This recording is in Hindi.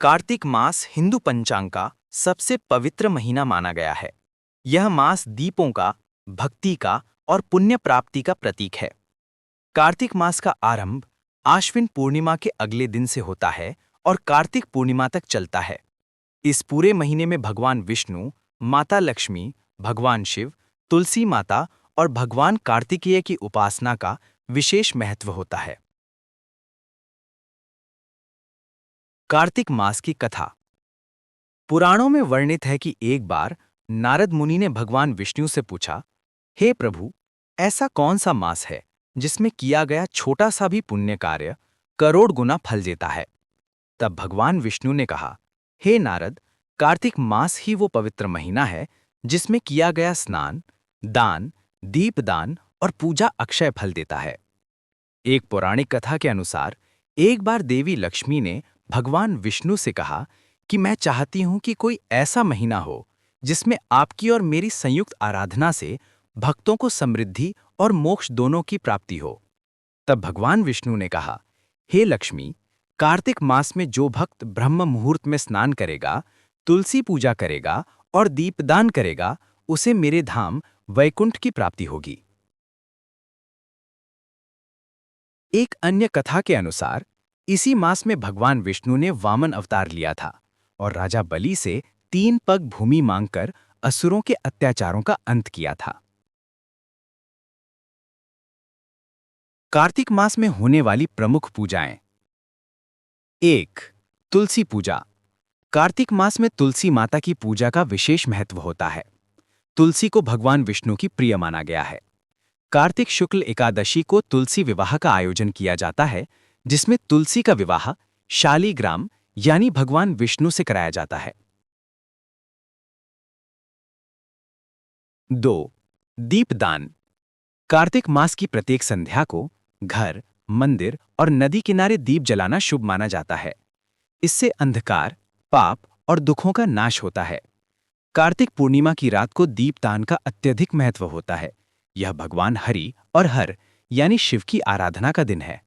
कार्तिक मास हिंदू पंचांग का सबसे पवित्र महीना माना गया है। यह मास दीपों का, भक्ति का और पुण्य प्राप्ति का प्रतीक है। कार्तिक मास का आरंभ आश्विन पूर्णिमा के अगले दिन से होता है और कार्तिक पूर्णिमा तक चलता है। इस पूरे महीने में भगवान विष्णु, माता लक्ष्मी, भगवान शिव, तुलसी माता और भगवान कार्तिकेय की उपासना का विशेष महत्व होता है। कार्तिक मास की कथा। पुराणों में वर्णित है कि एक बार नारद मुनि ने भगवान विष्णु से पूछा, हे प्रभु, ऐसा कौन सा मास है जिसमें किया गया छोटा सा भी पुण्य कार्य करोड़ गुना फल देता है? तब भगवान विष्णु ने कहा, हे नारद, कार्तिक मास ही वो पवित्र महीना है जिसमें किया गया स्नान, दान, दीपदान और पूजा अक्षय फल देता है। एक पौराणिक कथा के अनुसार एक बार देवी लक्ष्मी ने भगवान विष्णु से कहा कि मैं चाहती हूं कि कोई ऐसा महीना हो जिसमें आपकी और मेरी संयुक्त आराधना से भक्तों को समृद्धि और मोक्ष दोनों की प्राप्ति हो। तब भगवान विष्णु ने कहा, हे लक्ष्मी, कार्तिक मास में जो भक्त ब्रह्म मुहूर्त में स्नान करेगा, तुलसी पूजा करेगा और दीपदान करेगा, उसे मेरे धाम वैकुंठ की प्राप्ति होगी। एक अन्य कथा के अनुसार इसी मास में भगवान विष्णु ने वामन अवतार लिया था और राजा बलि से 3 पग भूमि मांगकर असुरों के अत्याचारों का अंत किया था। कार्तिक मास में होने वाली प्रमुख पूजाएं। 1. तुलसी पूजा। कार्तिक मास में तुलसी माता की पूजा का विशेष महत्व होता है। तुलसी को भगवान विष्णु की प्रिय माना गया है। कार्तिक शुक्ल एकादशी को तुलसी विवाह का आयोजन किया जाता है, जिसमें तुलसी का विवाह शालीग्राम यानी भगवान विष्णु से कराया जाता है। 2. दीपदान। कार्तिक मास की प्रत्येक संध्या को घर, मंदिर और नदी किनारे दीप जलाना शुभ माना जाता है। इससे अंधकार, पाप और दुखों का नाश होता है। कार्तिक पूर्णिमा की रात को दीपदान का अत्यधिक महत्व होता है। यह भगवान हरि और हर यानी शिव की आराधना का दिन है।